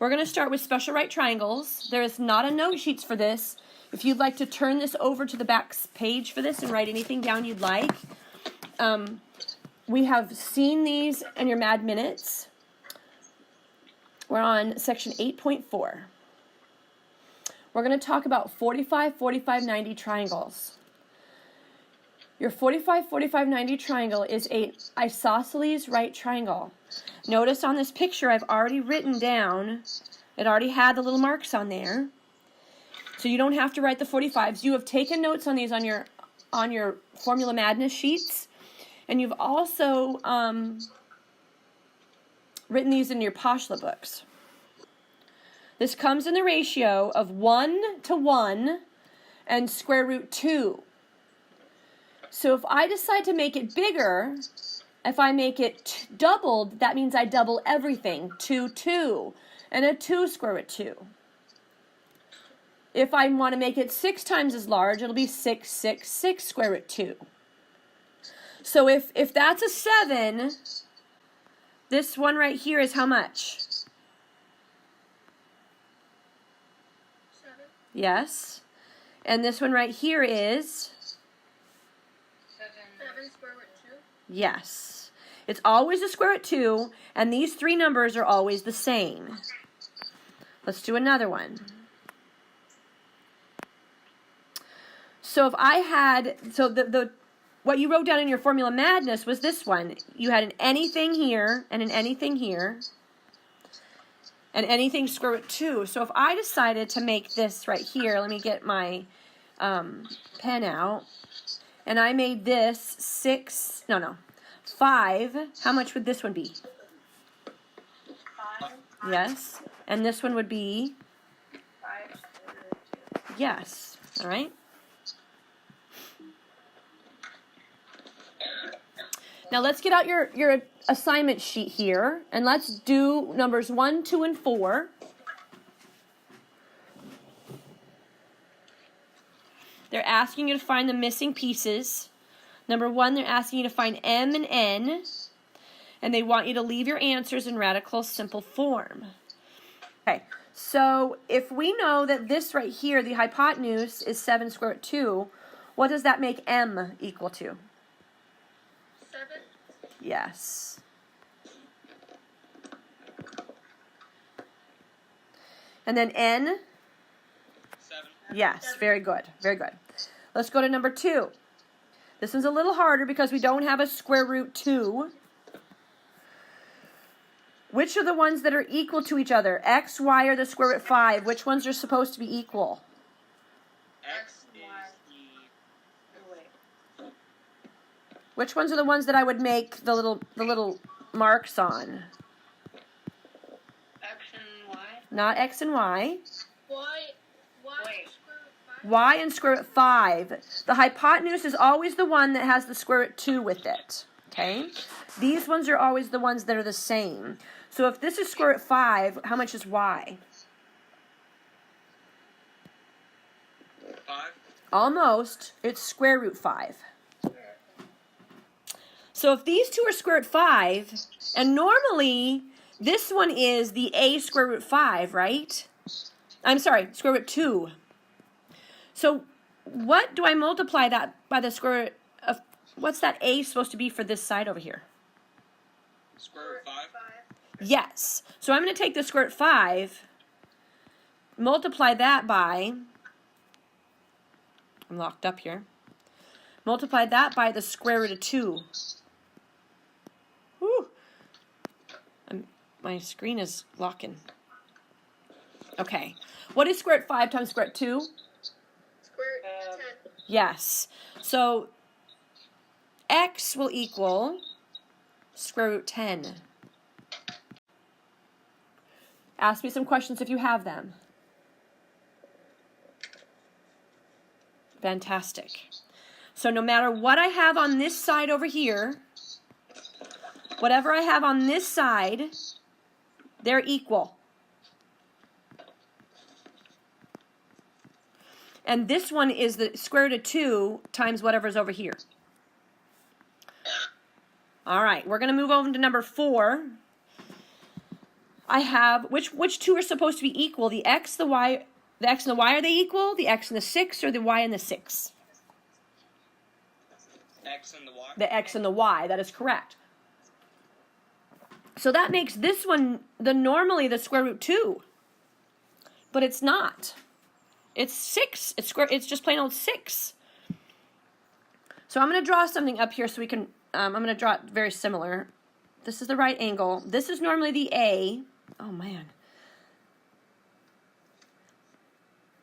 We're going to start with special right triangles. There is not a note sheets for this. If you'd like to turn this over to the back page for this and write anything down you'd like. We have seen these in your Mad Minutes. We're on section 8.4. We're going to talk about 45, 45, 90 triangles. Your 45, 45, 90 triangle is an isosceles right triangle. Notice on this picture I've already written down, it already had the little marks on there. So you don't have to write the 45s. You have taken notes on these on your Formula Madness sheets. And you've also written these in your Poshla books. This comes in the ratio of 1 to 1 and square root 2. So if I decide to make it bigger, if I make it doubled, that means I double everything. 2, 2, and a 2 square root 2. If I want to make it 6 times as large, it'll be 6, 6, 6 square root 2. So if that's a 7, this one right here is how much? 7. Yes. And this one right here is? 7 square root 2. Yes. It's always the square root 2, and these three numbers are always the same. Let's do another one. So if I had, so what you wrote down in your Formula Madness was this one. You had an anything here, and an anything here, and anything square root 2. So if I decided to make this right here, let me get my pen out, and I made this 5, how much would this one be? 5. Yes. And this one would be? 5 square root 2. Yes. All right. Now let's get out your assignment sheet here, and let's do numbers 1, 2, and 4. They're asking you to find the missing pieces. Number 1, they're asking you to find M and N, and they want you to leave your answers in radical simple form. Okay, so if we know that this right here, the hypotenuse, is 7 square root 2, what does that make M equal to? 7. Yes. And then N? 7. Yes, very good, very good. Let's go to number 2. This one's a little harder because we don't have a square root 2. Which are the ones that are equal to each other? X, Y, or the square root 5? Which ones are supposed to be equal? X is Which ones are the ones that I would make the little marks on? X and Y. Not X and Y. Y. Wait. Square root 5. Y and square root 5. The hypotenuse is always the one that has the square root 2 with it. Okay? These ones are always the ones that are the same. So if this is square root 5, how much is Y? 5. Almost. It's square root 5. So if these two are square root 5, and normally this one is the A square root 5, right? I'm sorry, square root 2. So what do I multiply that by the square root of, what's that A supposed to be for this side over here? Square root 5. Yes. So I'm going to take the square root 5, multiply that by, I'm locked up here, multiply that by the square root of 2. Whew. My screen is locking. Okay. What is square root 5 times square root 2? Square root 10. Yes. So X will equal square root 10. Ask me some questions if you have them. Fantastic. So no matter what I have on this side over here, whatever I have on this side, they're equal. And this one is the square root of 2 times whatever's over here. All right, we're going to move over to number 4. I have, which two are supposed to be equal? The x, the y, the x and the y, are they equal? The x and the 6 or the y and the 6? X and the Y. The x and the y, that is correct. So that makes this one normally the square root 2. But it's not. It's 6. It's just plain old 6. So I'm going to draw something up here so we can, I'm going to draw it very similar. This is the right angle. This is normally the A. Oh, man.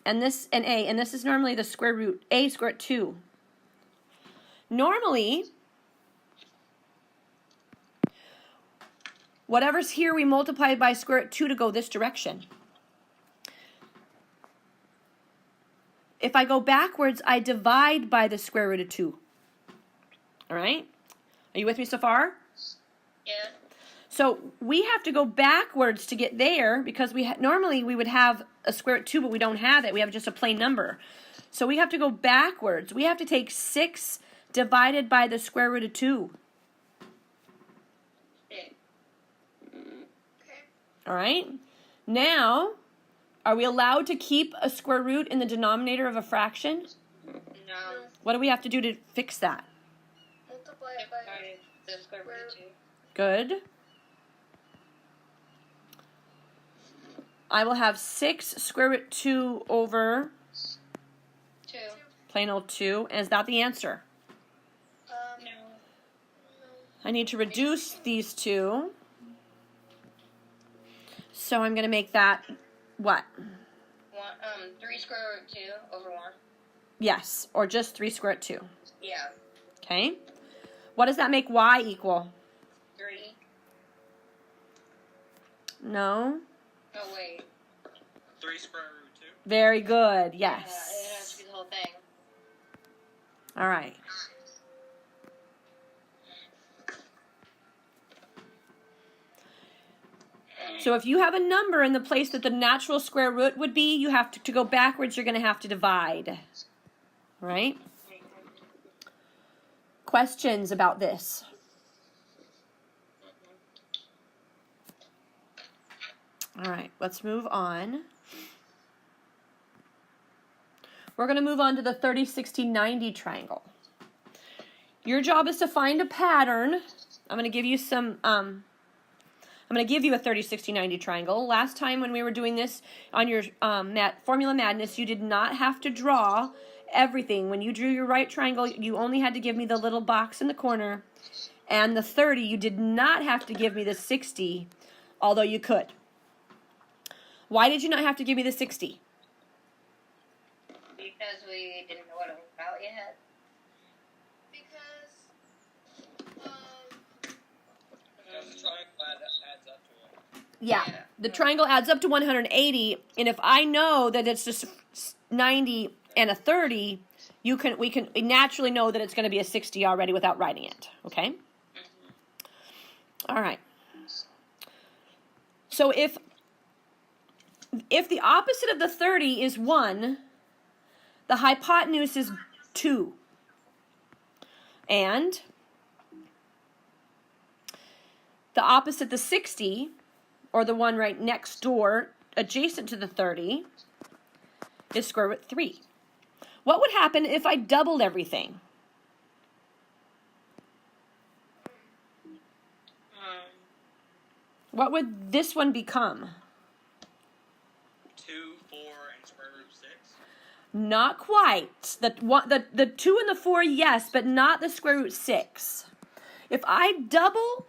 And this, an A, and this is normally the square root, A square root 2. Normally, whatever's here, we multiply by square root 2 to go this direction. If I go backwards, I divide by the square root of 2. All right? Are you with me so far? Yeah. So we have to go backwards to get there because normally we would have a square root of 2, but we don't have it. We have just a plain number. So we have to go backwards. We have to take 6 divided by the square root of 2. Okay. All right? Now, are we allowed to keep a square root in the denominator of a fraction? No. What do we have to do to fix that? Multiply it by The square root of 2. Good. I will have 6 square root 2 over 2. plain old 2. And is that the answer? No. I need to reduce these two. So I'm going to make that what? 3 square root 2 over 1. Yes, or just 3 square root 2. Yeah. Okay. What does that make y equal? 3. No. Oh, wait. 3 square root 2. Very good. Yeah, Yes. it has to be the whole thing. All right. So if you have a number in the place that the natural square root would be, you have to go backwards, you're going to have to divide. All right? Questions about this? All right, let's move on. We're going to move on to the 30, 60, 90 triangle. Your job is to find a pattern. I'm going to give you some, I'm going to give you a 30, 60, 90 triangle. Last time when we were doing this on your Formula Madness, you did not have to draw everything. When you drew your right triangle, you only had to give me the little box in the corner. And the 30, you did not have to give me the 60, although you could. Why did you not have to give me the 60? Because we didn't know what it was about yet. Because the triangle adds up to 1. Yeah, Yeah. the triangle adds up to 180, and if I know that it's just 90 and a 30, we naturally know that it's going to be a 60 already without writing it, okay? All right. So if the opposite of the 30 is 1, the hypotenuse is 2. And the opposite, the 60, or the one right next door, adjacent to the 30, is square root 3. What would happen if I doubled everything? What would this one become? 2, 4, and square root 6. Not quite. The 2 and the 4, yes, but not the square root 6. If I double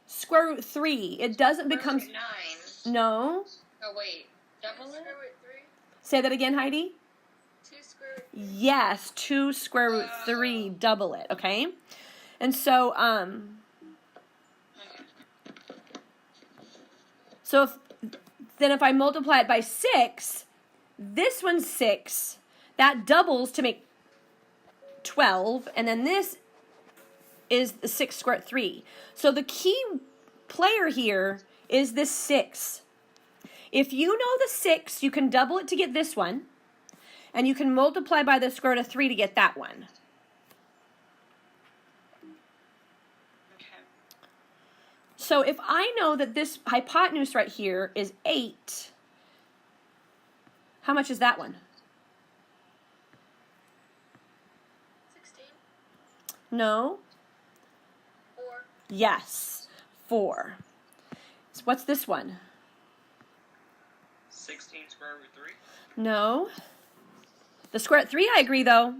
square root 3, it doesn't become... 9. No. Oh, wait. Double it? Square root 3? Say that again, Heidi. 2 square root 3? Yes, 2 square root 3, double it, okay? And so, if I multiply it by 6, this one's 6, that doubles to make 12, and then this is the 6 square root 3. So the key player here is this 6. If you know the 6, you can double it to get this one, and you can multiply by the square root of 3 to get that one. So if I know that this hypotenuse right here is 8, how much is that one? 16. No? 4. Yes, 4. So what's this one? 16 square root 3. No. The square root 3, I agree, though.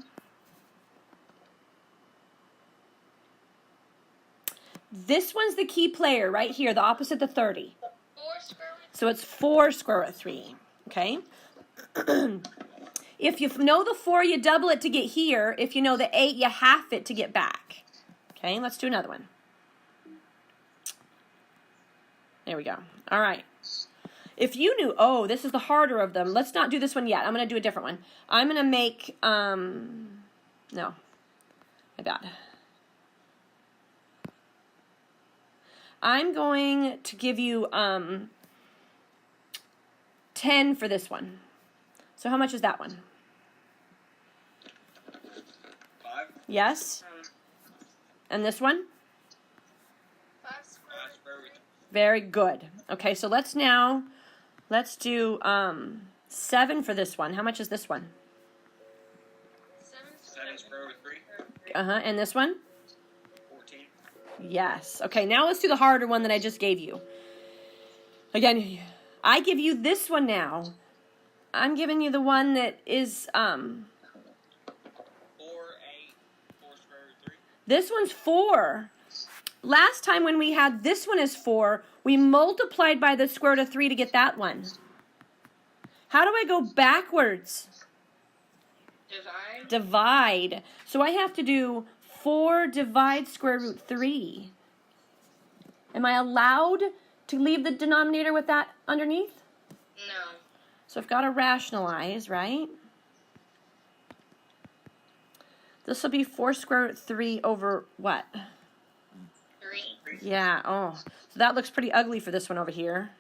This one's the key player right here, the opposite to 30. 4 square root. So it's 4 square root 3, okay? If you know the 4, you double it to get here. If you know the 8, you half it to get back. Okay, let's do another one. There we go. All right. If you knew, oh, this is the harder of them. Let's not do this one yet. I'm going to do a different one. I'm going to make, no, my bad. I'm going to give you 10 for this one. So how much is that one? 5. Yes? And this one? 5 square 5 root. square root. Very good. Okay, so let's do 7 for this one. How much is this one? 7 square root 3. Uh-huh, and this one? 14. Yes. Okay, now let's do the harder one that I just gave you. Again, I give you this one now. I'm giving you the one that is, 4, 8, 4 square root 3. this one's 4. Last time when we had this one as 4, we multiplied by the square root of 3 to get that one. How do I go backwards? Divide. Divide. So I have to do 4 divide square root 3. Am I allowed to leave the denominator with that underneath? No. So I've got to rationalize, right? This will be 4 square root 3 over what? 3. Yeah, oh. So that looks pretty ugly for this one over here.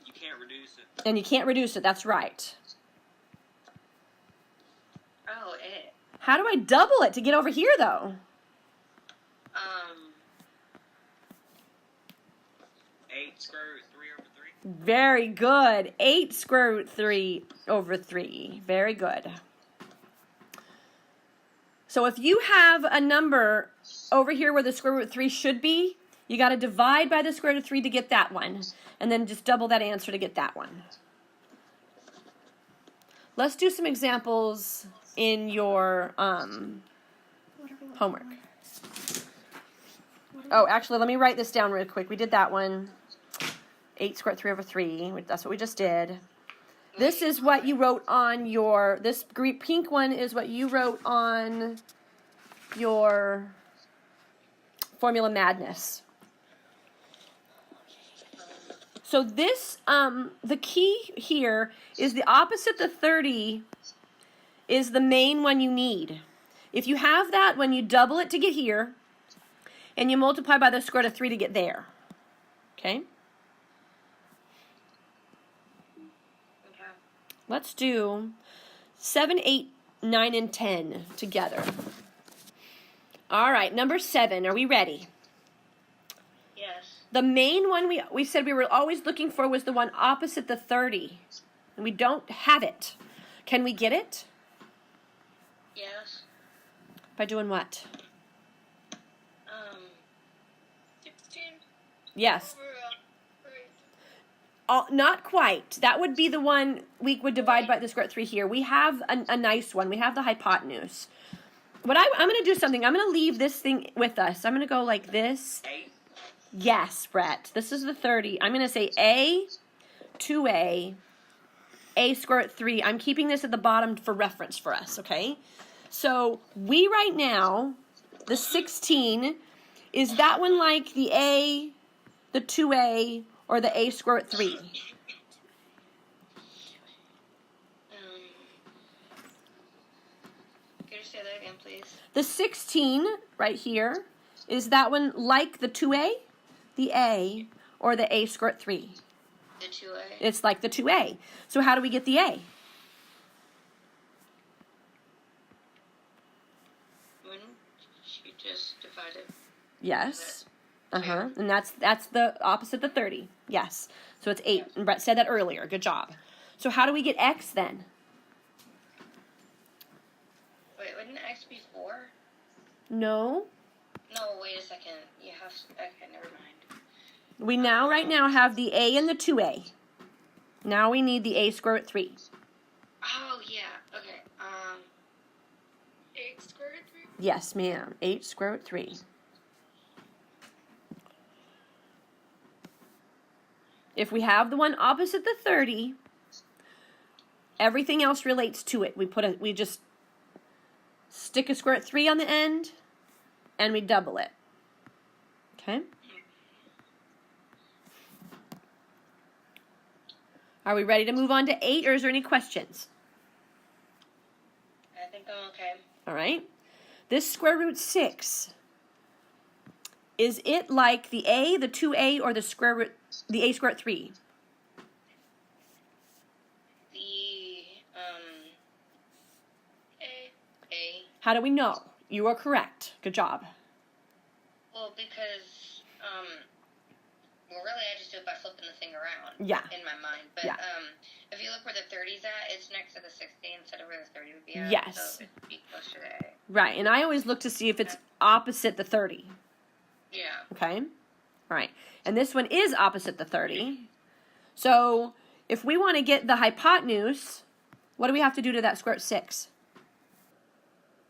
You can't reduce it. And you can't reduce it, that's right. Oh, it. How do I double it to get over here, though? 8 square root 3 over 3. Very good. 8 square root 3 over 3. Very good. So if you have a number over here where the square root of 3 should be, you got to divide by the square root of 3 to get that one. And then just double that answer to get that one. Let's do some examples in your homework. Oh, actually, let me write this down real quick. We did that one. 8 square root 3 over 3. That's what we just did. This is what you wrote on your, this pink one is what you wrote on your Formula Madness. So this, the key here is the opposite to 30 is the main one you need. If you have that one, you double it to get here, and you multiply by the square root of 3 to get there. Okay? Let's do 7, 8, 9, and 10 together. All right, number 7. Are we ready? Yes. The main one we said we were always looking for was the one opposite the 30. And we don't have it. Can we get it? Yes. By doing what? 16. Yes. Over 3. Not quite. That would be the one we would divide by the square root of 3 here. We have a nice one. We have the hypotenuse. I'm going to do something. I'm going to leave this thing with us. I'm going to go like this. 8. Yes, Brett. This is the 30. I'm going to say A, 2A, A square root of 3. I'm keeping this at the bottom for reference for us, okay? So we right now, the 16, is that one like the A, the 2A, or the A square root of 3? Could you say that again, please? The 16 right here, is that one like the 2A, the A, or the A square root of 3? The 2A. It's like the 2A. So how do we get the A? Wouldn't you just divided. Yes. Uh-huh. And that's the opposite of 30. Yes. So it's 8. And Brett said that earlier. Good job. So how do we get x then? Wait, wouldn't X be 4? No. No, wait a second. You have to, okay, never mind. We now, right now, have the a and the 2a. Now we need the a square root 3. Oh, yeah. Okay. 8 square root 3. Yes, ma'am. 8 square root 3. If we have the one opposite the 30, everything else relates to it. We just stick a square root 3 on the end, and we double it. Okay? Are we ready to move on to 8, or is there any questions? I think I'm okay. All right. This square root 6, is it like the a, the 2a, or the a square root 3? The, A. How do we know? You are correct. Good job. Well, because, well, really, I just do it by flipping the thing around. Yeah. In my mind. But, Yeah. if you look where the 30's at, it's next to the 60 instead of where the 30 would be at. Yes. So it'd be closer to A. Right, and I always look to see if it's opposite the 30. Yeah. Okay? All right. And this one is opposite the 30. So if we want to get the hypotenuse, what do we have to do to that square root 6?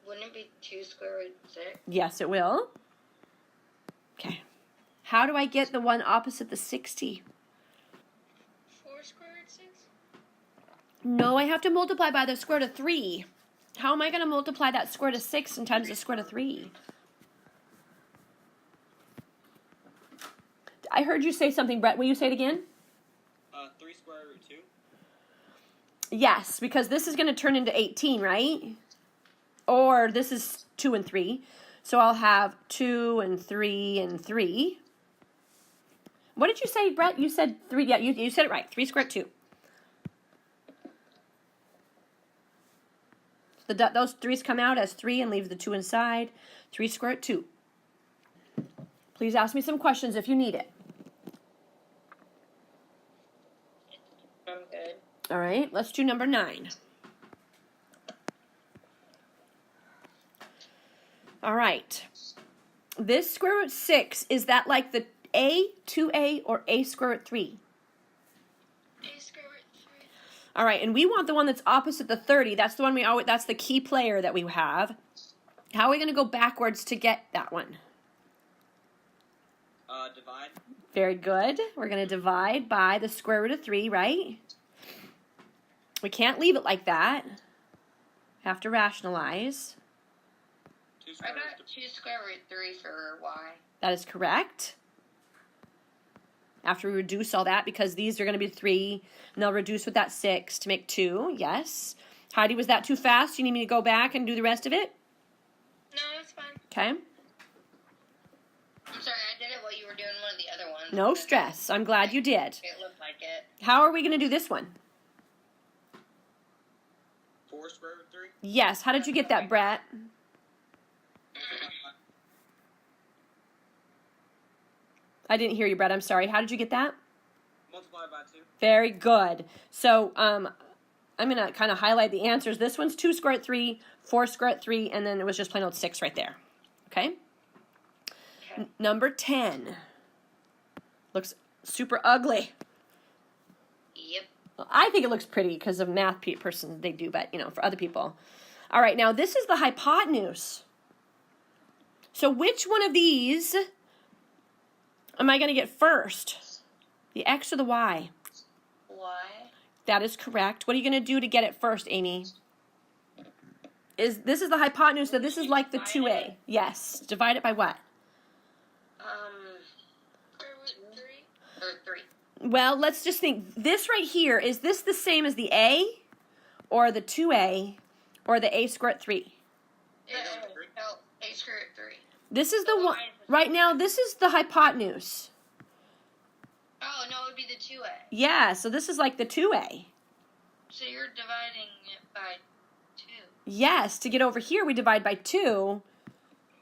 Wouldn't it be 2 square root 6? Yes, it will. Okay. How do I get the one opposite the 60? 4 square root 6. No, I have to multiply by the square root of 3. How am I going to multiply that square root of 6 and times the square root of 3? I heard you say something, Brett. Will you say it again? 3 square root 2. Yes, because this is going to turn into 18, right? Or this is 2 and 3. So I'll have 2 and 3 and 3. What did you say, Brett? You said 3. Yeah, you said it right. 3 square root 2. Those 3's come out as 3 and leave the 2 inside. 3 square root 2. Please ask me some questions if you need it. I'm good. All right, let's do number 9. All right. This square root 6, is that like the a, 2a, or a square root 3? A square root 3. All right, and we want the one that's opposite the 30. That's the one that's the key player that we have. How are we going to go backwards to get that one? Divide. Very good. We're going to divide by the square root of 3, right? We can't leave it like that. Have to rationalize. 2 I square root got 2 square root 3 for Y. That is correct. After we reduce all that, because these are going to be 3, and they'll reduce with that 6 to make 2. Yes. Heidi, was that too fast? You need me to go back and do the rest of it? No, it's fine. Okay. I'm sorry, I did it while you were doing one of the other ones. No stress. I'm glad you did. It looked like it. How are we going to do this one? 4 square root 3. Yes. How did you get that, Brett? I didn't hear you, Brett. I'm sorry. How did you get that? Multiply by 2. Very good. So I'm going to kind of highlight the answers. This one's 2 square root 3, 4 square root 3, and then it was just plain old 6 right there. Okay? Number 10. Looks super ugly. Yep. Well, I think it looks pretty because of math person they do, but, for other people. All right, now this is the hypotenuse. So which one of these am I going to get first? The x or the y? Y. That is correct. What are you going to do to get it first, Amy? This is the hypotenuse, so this is like the 2a. Yes. Divide it by what? Square root 3. Or 3. Well, let's just think. This right here, is this the same as the a, or the 2a, or the a square root 3? No, A square root 3. This is the one. Right now, this is the hypotenuse. Oh, no, it would be the 2A. Yeah, so this is like the 2a. So you're dividing it by 2. Yes, to get over here, we divide by 2.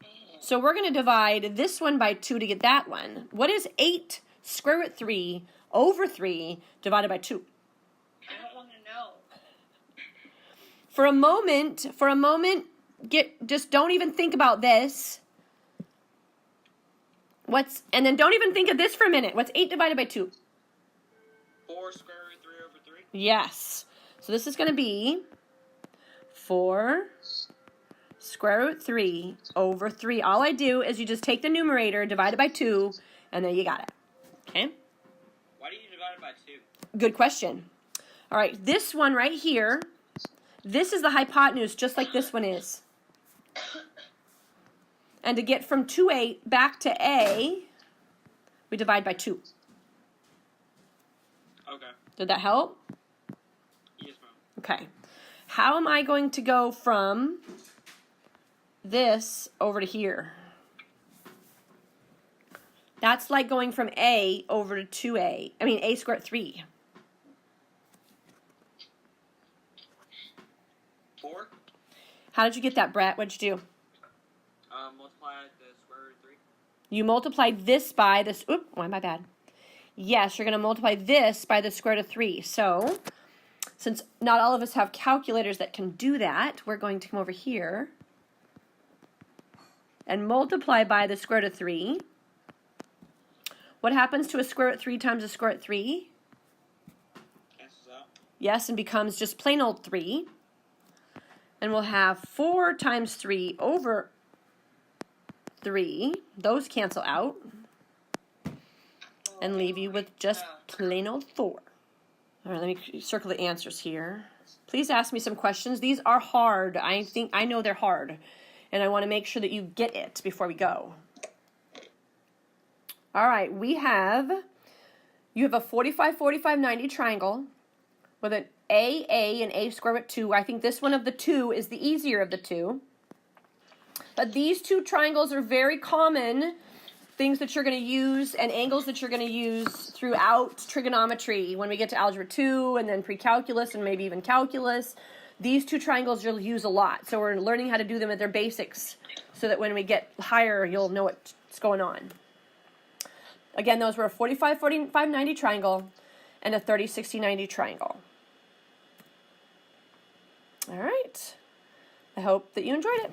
Man. So we're going to divide this one by 2 to get that one. What is 8 square root 3 over 3 divided by 2? I don't want to know. For a moment, just don't even think about this. And then don't even think of this for a minute. What's 8 divided by 2? 4 square root 3 over 3. Yes. So this is going to be 4 square root 3 over 3. All I do is you just take the numerator, divide it by 2, and then you got it. Okay? Why do you divide it by 2? Good question. All right, this one right here, this is the hypotenuse just like this one is. And to get from 2a back to a, we divide by 2. Okay. Did that help? Yes, ma'am. Okay. How am I going to go from this over to here? That's like going from a over to 2a. I mean, a squared 3. 4. How did you get that, Brett? What'd you do? Multiply the square root of 3. You multiplied this by this. Oop, why my bad? Yes, you're going to multiply this by the square root of 3. So, since not all of us have calculators that can do that, we're going to come over here and multiply by the square root of 3. What happens to a square root 3 times a square root 3? Cancels out. Yes, and becomes just plain old 3. And we'll have 4 times 3 over 3. Those cancel out. And leave you with just plain old 4. All right, let me circle the answers here. Please ask me some questions. These are hard. I know they're hard. And I want to make sure that you get it before we go. All right, you have a 45, 45, 90 triangle with an A, and A square root 2. I think this one of the two is the easier of the two. But these two triangles are very common things that you're going to use and angles that you're going to use throughout trigonometry when we get to Algebra 2 and then pre-calculus and maybe even calculus. These two triangles you'll use a lot. So we're learning how to do them at their basics so that when we get higher, you'll know what's going on. Again, those were a 45, 45, 90 triangle and a 30, 60, 90 triangle. All right. I hope that you enjoyed it.